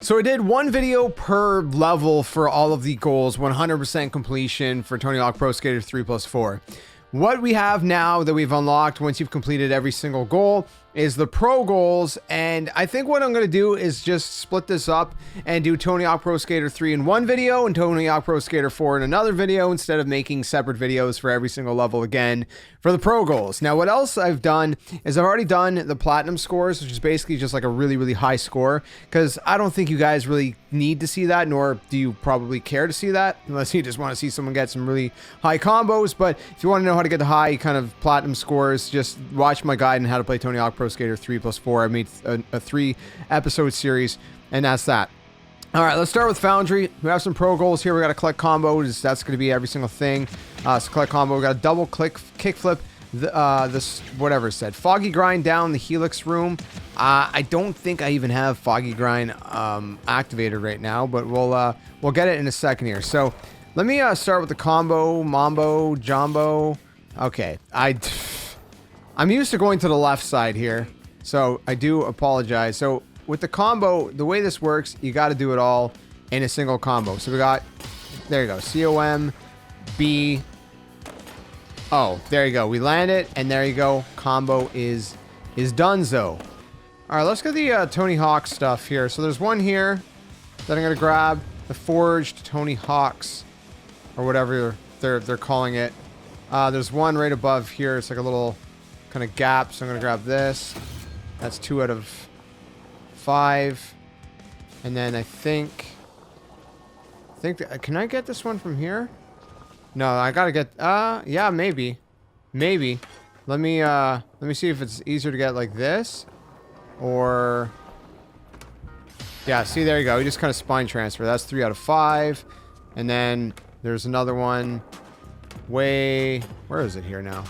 So I did one video per level for all of the goals, 100% completion for Tony Hawk Pro Skater 3+4. What we have now that we've unlocked once you've completed every single goal is the pro goals, and I think what I'm going to do is just split this up and do Tony Hawk Pro Skater 3 in one video and Tony Hawk Pro Skater 4 in another video instead of making separate videos for every single level again for the pro goals. Now what else I've done is I've already done the platinum scores, which is basically just like a really high score, because I don't think you guys really need to see that, nor do you probably care to see that unless you just want to see someone get some really high combos. But if you want to know how to get the high kind of platinum scores, just watch my guide on how to play Tony Hawk Pro Skater 3+4. I made a 3-episode series, and that's that. All right, let's start with Foundry. We have some pro goals here. We got to collect combos. That's going to be every single thing. So collect combo. We got a double click kickflip. This whatever it said. Foggy grind down the helix room. I don't think I even have foggy grind activated right now, but we'll get it in a second here. So let me start with the combo, mambo, jumbo. Okay, I'm used to going to the left side here, so I do apologize. So with the combo, the way this works, you got to do it all in a single combo. So we got, there you go, COM, B. Oh, there you go. We land it, and there you go. Combo is donezo. All right, let's get the Tony Hawk stuff here. So there's one here that I'm gonna grab, the forged Tony Hawks, or whatever they're calling it. There's one right above here. It's like a little kind of gap. So I'm gonna grab this. That's 2 out of 5. And then I think can I get this one from here? No, I gotta get, yeah, maybe. Let me see if it's easier to get like this, or, yeah, see, there you go. You just kind of spine transfer. That's 3 out of 5. And then there's another one where is it here now?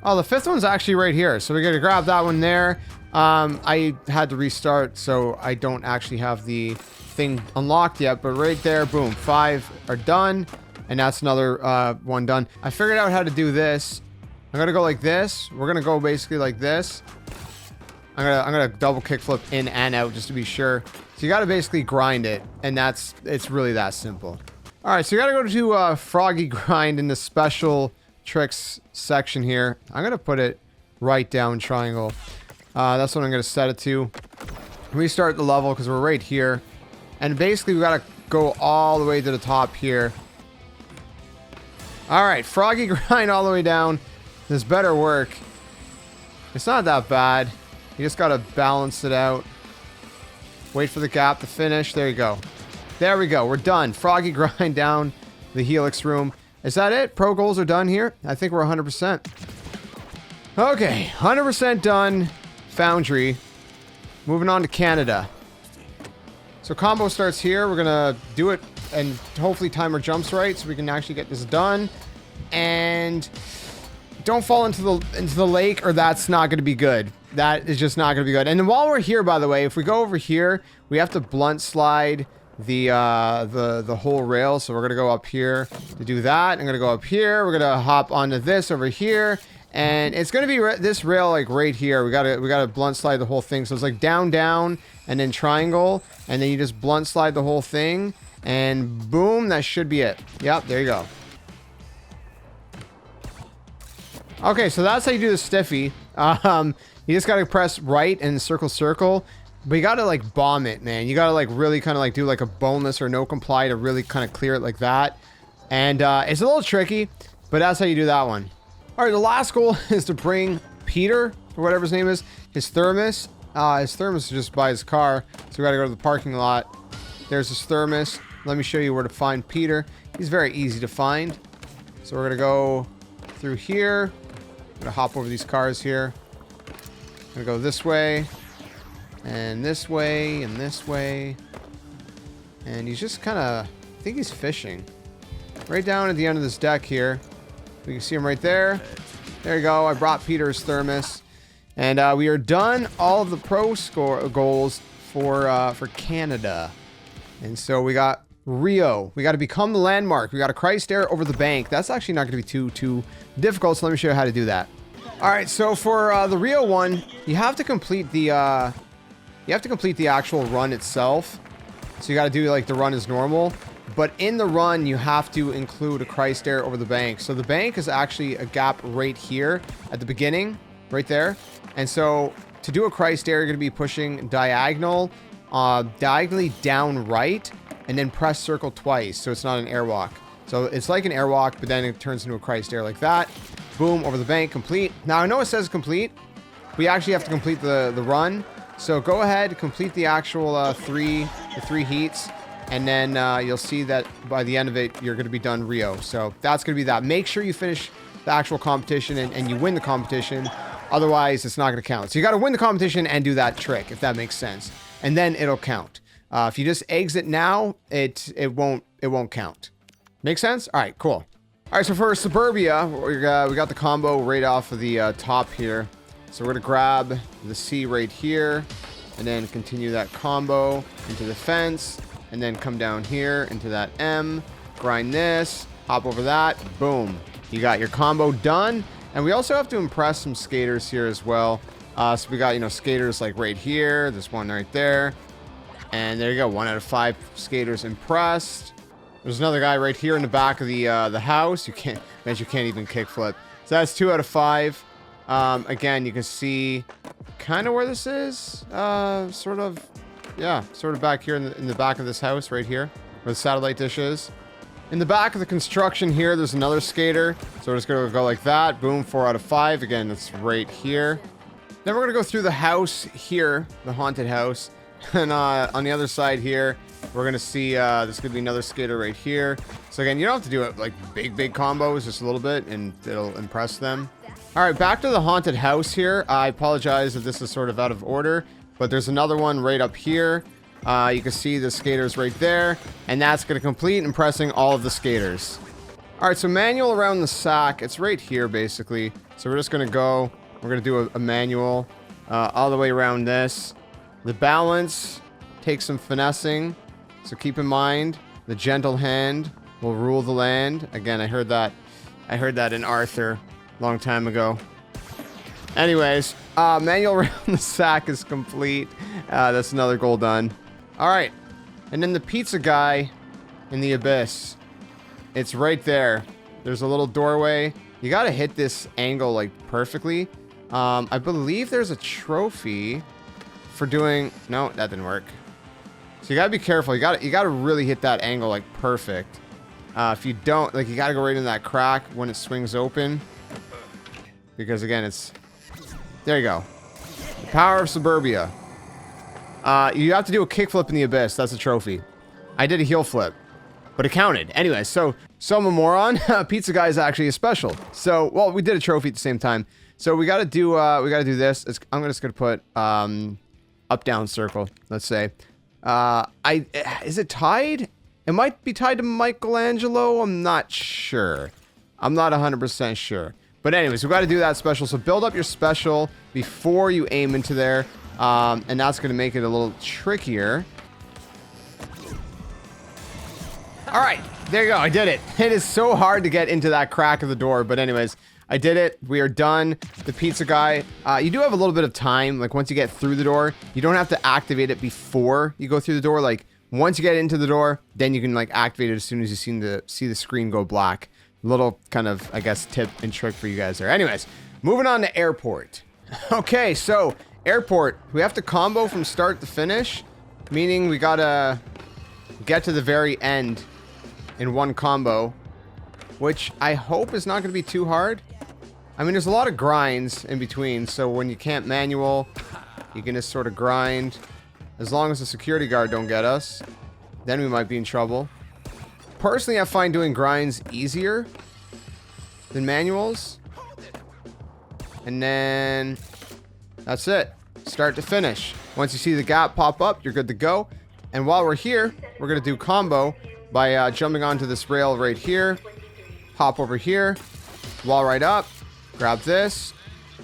Oh, the 5th one's actually right here. So we gotta grab that one there. I had to restart, so I don't actually have the thing unlocked yet, but right there, boom, 5 are done, and that's another one done. I figured out how to do this. I'm gonna go like this. We're gonna go basically like this. I'm gonna double kickflip in and out just to be sure. So you gotta basically grind it, and it's really that simple. All right, so you gotta go to Froggy Grind in the special tricks section here. I'm gonna put it right down triangle. That's what I'm gonna set it to. Restart the level because we're right here. And basically, we gotta go all the way to the top here. All right, Froggy Grind all the way down. This better work. It's not that bad. You just gotta balance it out. Wait for the gap to finish. There you go. There we go. We're done. Froggy Grind down the helix room. Is that it? Pro goals are done here. I think we're 100%. Okay, 100% done. Foundry. Moving on to Canada. So combo starts here. We're gonna do it, and hopefully timer jumps right so we can actually get this done. And don't fall into the lake, or that's not gonna be good. That is just not gonna be good. And then while we're here, by the way, if we go over here, we have to blunt slide the whole rail. So we're gonna go up here to do that. I'm gonna go up here. We're gonna hop onto this over here. And it's gonna be this rail like right here. We gotta blunt slide the whole thing. So it's like down, and then triangle, and then you just blunt slide the whole thing, and boom, that should be it. Yep, there you go. Okay, so that's how you do the stiffy. You just gotta press right and circle, but you gotta like bomb it, man. You gotta like really kind of like do like a boneless or no comply to really kind of clear it like that. And it's a little tricky, but that's how you do that one. All right, the last goal is to bring Peter, or whatever his name is, his thermos. His thermos is just by his car, so we gotta go to the parking lot. There's his thermos. Let me show you where to find Peter. He's very easy to find. So we're gonna go through here. I'm gonna hop over these cars here. I'm gonna go this way, and this way, and this way. And he's just kind of, I think he's fishing. Right down at the end of this deck here. You can see him right there. There you go. I brought Peter's thermos. And we are done all of the pro score goals for Canada. And so we got Rio. We got to become the landmark. We got to Christ air over the bank. That's actually not going to be too difficult. So let me show you how to do that. All right, so for the Rio one, you have to complete the actual run itself. So you got to do like the run as normal, but in the run you have to include a CORSAIR over the bank. So the bank is actually a gap right here at the beginning, right there. And so to do a CORSAIR, you're going to be pushing diagonally down right, and then press circle twice, so it's not an airwalk. So it's like an airwalk, but then it turns into a CORSAIR like that. Boom, over the bank, complete. Now I know it says complete. We actually have to complete the run. So go ahead, complete the actual three heats, and then you'll see that by the end of it, you're going to be done Rio. So that's going to be that. Make sure you finish the actual competition and you win the competition. Otherwise, it's not going to count. So you got to win the competition and do that trick, if that makes sense. And then it'll count. If you just exit now, it won't count. Make sense? All right, cool. All right, so for Suburbia, we got the combo right off of the top here. So we're going to grab the C right here, and then continue that combo into the fence, and then come down here into that M, grind this, hop over that, boom. You got your combo done. And we also have to impress some skaters here as well. So we got, skaters like right here, this one right there. And there you go, 1 out of 5 skaters impressed. There's another guy right here in the back of the house. You can't even kickflip. So that's 2 out of 5. Again, you can see kind of where this is. Sort of back here in the back of this house right here, where the satellite dish is. In the back of the construction here, there's another skater. So we're just going to go like that. Boom, 4 out of 5. Again, that's right here. Then we're going to go through the house here, the haunted house. And on the other side here, we're going to see there's going to be another skater right here. So again, you don't have to do it like big combos, just a little bit, and it'll impress them. All right, back to the haunted house here. I apologize if this is sort of out of order, but there's another one right up here. You can see the skaters right there, and that's going to complete impressing all of the skaters. All right, so manual around the sack. It's right here, basically. So we're just going to go. We're going to do a manual all the way around this. The balance takes some finessing, so keep in mind the gentle hand will rule the land. Again, I heard that in Arthur a long time ago. Anyways, manual around the sack is complete. That's another goal done. All right, and then the pizza guy in the abyss. It's right there. There's a little doorway. You got to hit this angle like perfectly. I believe there's a trophy for doing. No, that didn't work. So you gotta be careful. You gotta really hit that angle like perfect. If you don't, like, you gotta go right in that crack when it swings open. Because again, there you go. The power of Suburbia. You have to do a kickflip in the abyss. That's a trophy. I did a heel flip, but it counted. Anyway, so I'm a moron. Pizza guy is actually a special. So, well, we did a trophy at the same time. So we gotta do this. I'm just gonna put up down circle. Let's say. Is it tied? It might be tied to Michelangelo. I'm not sure. I'm not 100% sure. But anyways, we got to do that special. So build up your special before you aim into there. And that's going to make it a little trickier. All right, there you go. I did it. It is so hard to get into that crack of the door. But anyways, I did it. We are done. The pizza guy. You do have a little bit of time. Like once you get through the door, you don't have to activate it before you go through the door. Like once you get into the door, then you can like activate it as soon as you see the screen go black. Little kind of, I guess, tip and trick for you guys there. Anyways, moving on to airport. Okay, so airport, we have to combo from start to finish, meaning we gotta get to the very end in one combo, which I hope is not going to be too hard. I mean, there's a lot of grinds in between, so when you can't manual, you can just sort of grind. As long as the security guard don't get us, then we might be in trouble. Personally, I find doing grinds easier than manuals. And then that's it. Start to finish. Once you see the gap pop up, you're good to go. And while we're here, we're going to do combo by jumping onto this rail right here. Hop over here. Wall right up. Grab this.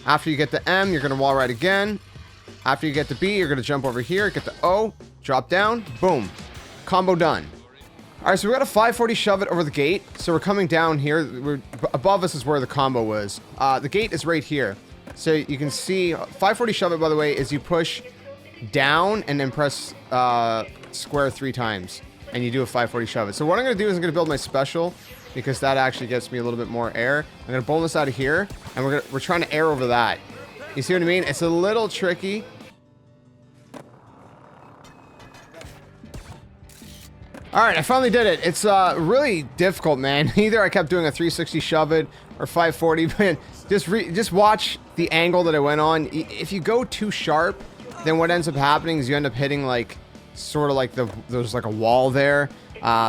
After you get the M, you're going to wall right again. After you get the B, you're going to jump over here. Get the O. Drop down. Boom. Combo done. All right, so we got a 540 shove it over the gate. So we're coming down here. Above us is where the combo was. The gate is right here. So you can see 540 shove it, by the way, is you push down and then press square 3 times. And you do a 540 shove it. So what I'm going to do is I'm going to build my special because that actually gets me a little bit more air. I'm going to bonus out of here and we're trying to air over that. You see what I mean? It's a little tricky. All right, I finally did it. It's really difficult, man. Either I kept doing a 360 shove it or 540, but just watch the angle that I went on. If you go too sharp, then what ends up happening is you end up hitting like sort of like there's like a wall there.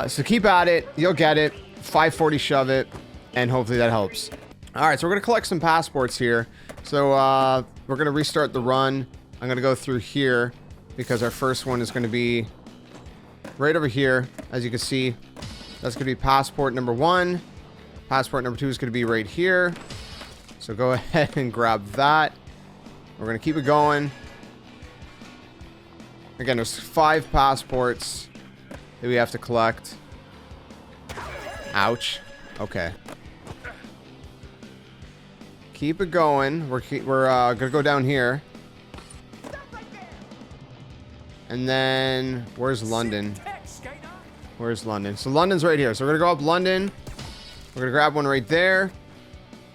So keep at it. You'll get it. 540 shove it, and hopefully that helps. All right, so we're gonna collect some passports here. So we're gonna restart the run. I'm gonna go through here because our first one is gonna be right over here. As you can see, that's gonna be passport number 1. Passport number 2 is gonna be right here. So go ahead and grab that. We're gonna keep it going. Again, there's 5 passports that we have to collect. Ouch. Okay. Keep it going. We're gonna go down here. And then where's London? Where's London? So London's right here. So we're gonna go up London. We're gonna grab one right there.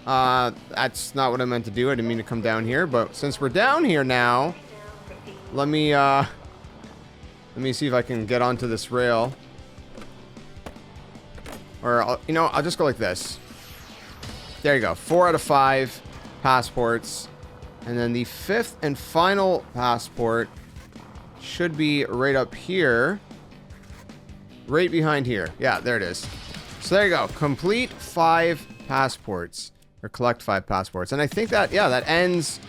That's not what I meant to do. I didn't mean to come down here, but since we're down here now, let me see if I can get onto this rail. Or I'll just go like this. There you go. 4 out of 5 passports. And then the 5th and final passport should be right up here. Right behind here. Yeah, there it is. So there you go. Complete 5 passports. Or collect 5 passports. And I think that, yeah, that ends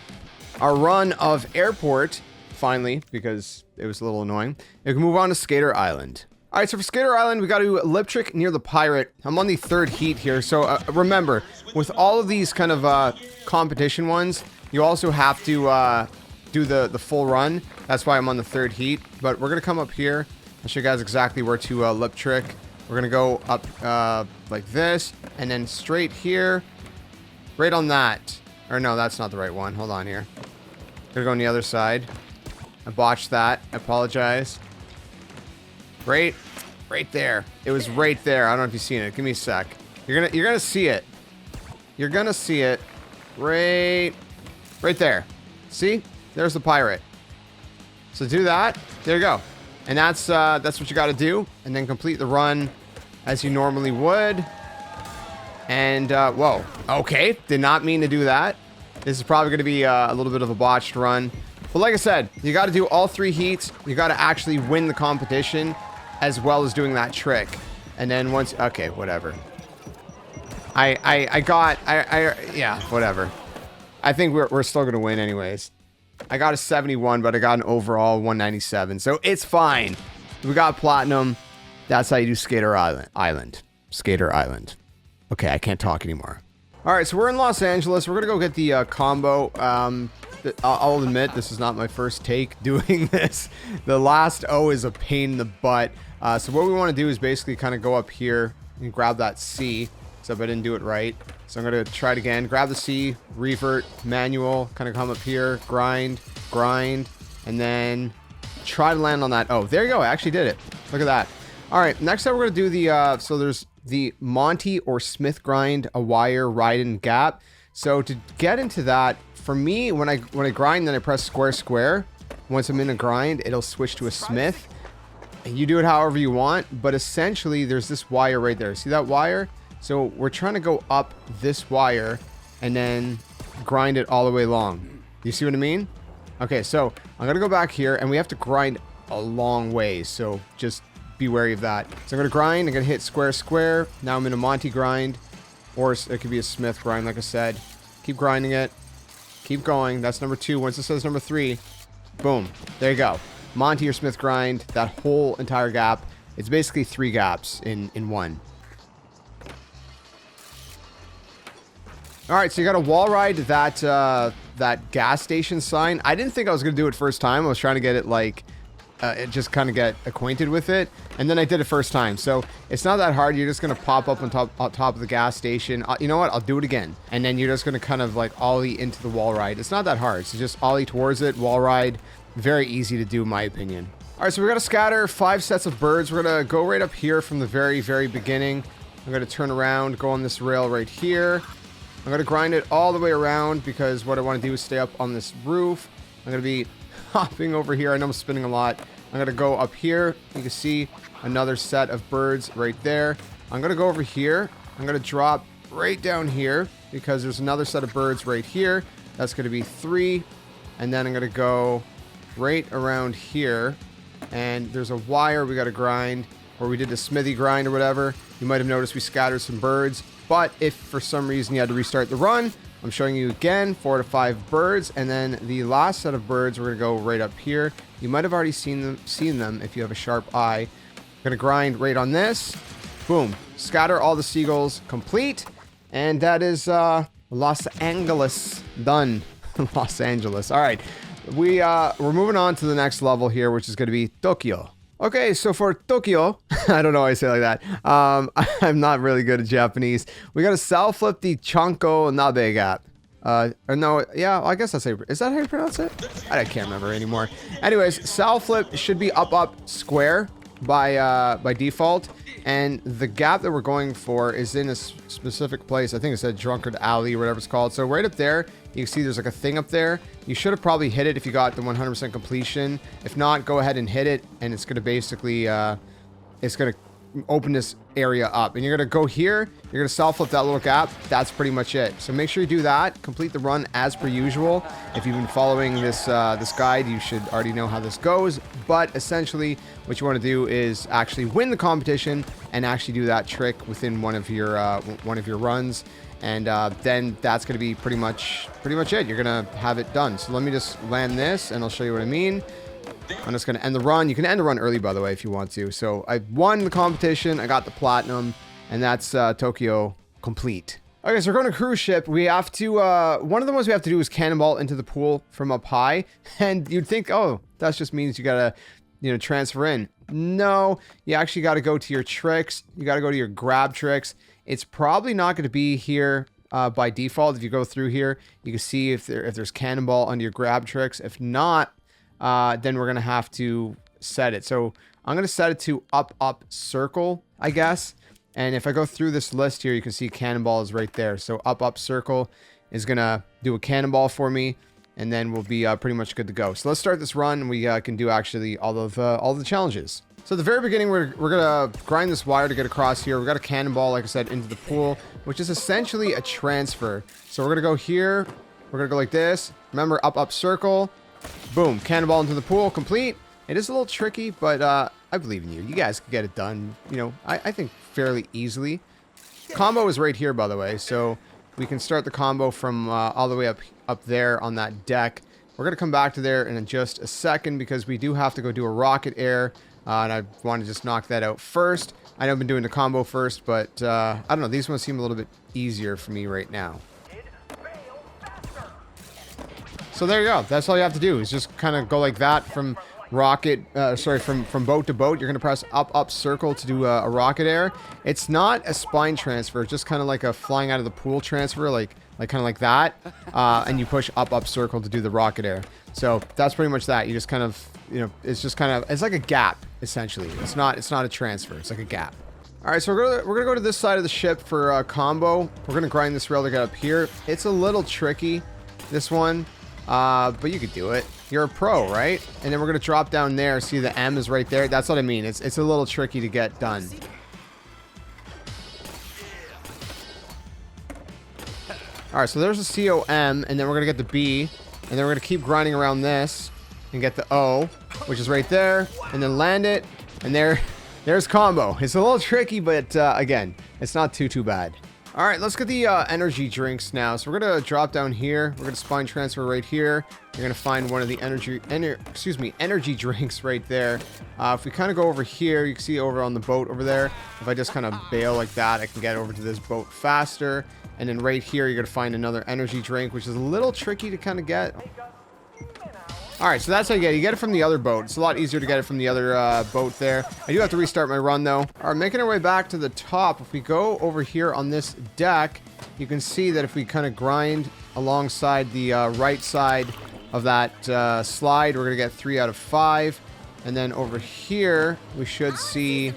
our run of airport. Finally, because it was a little annoying. We can move on to Skater Island. All right, so for Skater Island, we got to do lip trick near the pirate. I'm on the 3rd heat here. So remember, with all of these kind of competition ones, you also have to do the full run. That's why I'm on the 3rd heat. But we're going to come up here. I'll show you guys exactly where to lip trick. We're going to go up like this and then straight here. Right on that. Or no, that's not the right one. Hold on here. Gonna go on the other side. I botched that. I apologize. Right there. It was right there. I don't know if you've seen it. Give me a sec. You're gonna see it. You're gonna see it. Right there. See? There's the pirate. So do that. There you go. And that's what you got to do. And then complete the run as you normally would. And whoa. Okay. Did not mean to do that. This is probably going to be a little bit of a botched run. But like I said, you got to do all 3 heats. You got to actually win the competition as well as doing that trick. And then once, okay, whatever. Yeah, whatever. I think we're still going to win anyways. I got a 71, but I got an overall 197. So it's fine. We got platinum. That's how you do Skater Island. Skater Island. Okay, I can't talk anymore. All right, so we're in Los Angeles. We're going to go get the combo. I'll admit, this is not my first take doing this. The last O is a pain in the butt. So what we want to do is basically kind of go up here and grab that C. Except I didn't do it right. So I'm going to try it again. Grab the C, revert, manual, kind of come up here, grind, and then try to land on that. Oh, there you go. I actually did it. Look at that. All right, next up we're going to do the, so there's the Monty or Smith grind, a wire, ride, and gap. So to get into that, for me, when I grind, then I press square. Once I'm in a grind, it'll switch to a Smith. And you do it however you want, but essentially there's this wire right there. See that wire? So we're trying to go up this wire and then grind it all the way along. You see what I mean? Okay, so I'm going to go back here and we have to grind a long way. So just be wary of that. So I'm going to grind. I'm going to hit square. Now I'm in a Monty grind, or it could be a Smith grind, like I said. Keep grinding it. Keep going. That's number 2. Once it says number 3, boom. There you go. Monty or Smith grind, that whole entire gap. It's basically 3 gaps in one. All right, so you got to wall ride that gas station sign. I didn't think I was going to do it first time. I was trying to get it like just kind of get acquainted with it. And then I did it first time. So it's not that hard. You're just going to pop up on top of the gas station. You know what? I'll do it again. And then you're just going to kind of like ollie into the wall ride. It's not that hard. So just ollie towards it, wall ride. Very easy to do, in my opinion. All right, so we're going to scatter 5 sets of birds. We're going to go right up here from the very, very beginning. I'm going to turn around, go on this rail right here. I'm going to grind it all the way around because what I want to do is stay up on this roof. I'm going to be hopping over here. I know I'm spinning a lot. I'm going to go up here. You can see another set of birds right there. I'm going to go over here. I'm going to drop right down here because there's another set of birds right here. That's going to be 3. And then I'm going to go right around here. And there's a wire we got to grind, or we did the smithy grind or whatever. You might have noticed we scattered some birds. But if for some reason you had to restart the run, I'm showing you again 4 to 5 birds, and then the last set of birds we're gonna go right up here. You might have already seen them if you have a sharp eye. I'm gonna grind right on this. Boom, scatter all the seagulls complete, and that is Los Angeles done. Los Angeles. All right, we're moving on to the next level here, which is gonna be Tokyo. Okay, so for Tokyo, I don't know why I say it like that. I'm not really good at Japanese. We got to self flip the Chanko Nabe gap. Or no, yeah, I guess that's how is that how you pronounce it? I can't remember anymore. Anyways, self flip should be up square by default, and the gap that we're going for is in a specific place. I think it said Drunkard Alley or whatever it's called. So right up there, you can see there's like a thing up there. You should have probably hit it if you got the 100% completion. If not, go ahead and hit it, and it's gonna basically it's gonna open this area up, and you're gonna go here. You're gonna self flip that little gap. That's pretty much it. So make sure you do that. Complete the run as per usual. If you've been following this this guide, you should already know how this goes. But essentially, what you want to do is actually win the competition and actually do that trick within one of your runs. And then that's going to be pretty much it. You're going to have it done. So let me just land this, and I'll show you what I mean. I'm just going to end the run. You can end the run early, by the way, if you want to. So I won the competition. I got the platinum, and that's Tokyo complete. Okay, so we're going to cruise ship. We have to, one of the ones we have to do is cannonball into the pool from up high. And you'd think, oh, that just means you got to, transfer in. No, you actually got to go to your tricks. You got to go to your grab tricks. It's probably not going to be here by default. If you go through here, you can see if there's cannonball under your grab tricks. If not, then we're going to have to set it. So I'm going to set it to up, circle, I guess. And if I go through this list here, you can see cannonball is right there. So up, circle is going to do a cannonball for me. And then we'll be pretty much good to go. So let's start this run, and we can do actually all the challenges. So at the very beginning, we're going to grind this wire to get across here. We've got a cannonball, like I said, into the pool, which is essentially a transfer. So we're going to go here. We're going to go like this. Remember, up, circle. Boom. Cannonball into the pool. Complete. It is a little tricky, but I believe in you. You guys can get it done, I think fairly easily. Combo is right here, by the way. So we can start the combo from all the way up there on that deck. We're going to come back to there in just a second because we do have to go do a rocket air. And I want to just knock that out first. I know I've been doing the combo first, but I don't know. These ones seem a little bit easier for me right now. So there you go. That's all you have to do is just kind of go like that from rocket, from boat to boat. You're going to press up, circle to do a rocket air. It's not a spine transfer. It's just kind of like a flying out of the pool transfer, like kind of like that. And you push up, circle to do the rocket air. So that's pretty much that. You just kind of, it's like a gap, essentially. It's not a transfer. It's like a gap. All right, so we're gonna go to this side of the ship for a combo. We're gonna grind this rail to get up here. It's a little tricky, this one, but you could do it. You're a pro, right? And then we're gonna drop down there. See, the M is right there. That's what I mean. It's a little tricky to get done. All right, so there's the COM, and then we're gonna get the B, and then we're gonna keep grinding around this and get the O, which is right there, and then land it, and there's combo. It's a little tricky, but again, it's not too bad. All right, let's get the energy drinks now. So we're gonna drop down here. We're gonna spine transfer right here. You're gonna find one of the energy drinks right there. If we kind of go over here, you can see over on the boat over there. If I just kind of bail like that, I can get over to this boat faster. And then right here, you're gonna find another energy drink, which is a little tricky to kind of get. All right, so that's how you get it. You get it from the other boat. It's a lot easier to get it from the other boat there. I do have to restart my run, though. All right, making our way back to the top. If we go over here on this deck, you can see that if we kind of grind alongside the right side of that slide, we're going to get 3 out of 5. And then over here, we should see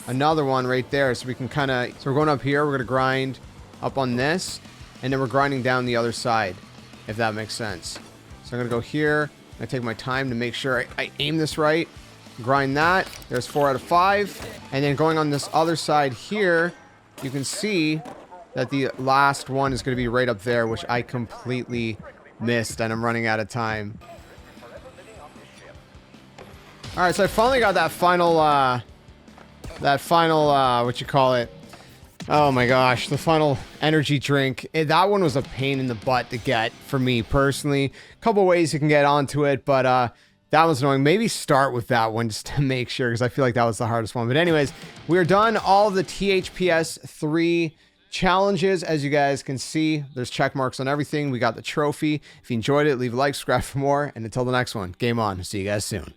another one right there. So we can kind of... So we're going up here. We're going to grind up on this. And then we're grinding down the other side, if that makes sense. So I'm going to go here. I take my time to make sure I aim this right. Grind that. There's 4 out of 5. And then going on this other side here, you can see that the last one is going to be right up there, which I completely missed, and I'm running out of time. All right, so I finally got that final, what you call it? Oh my gosh, the final energy drink. That one was a pain in the butt to get for me personally. A couple ways you can get onto it, but that was annoying. Maybe start with that one just to make sure, because I feel like that was the hardest one. But anyways, we're done all of the THPS3 challenges. As you guys can see, there's check marks on everything. We got the trophy. If you enjoyed it, leave a like, subscribe for more, and until the next one, game on. See you guys soon.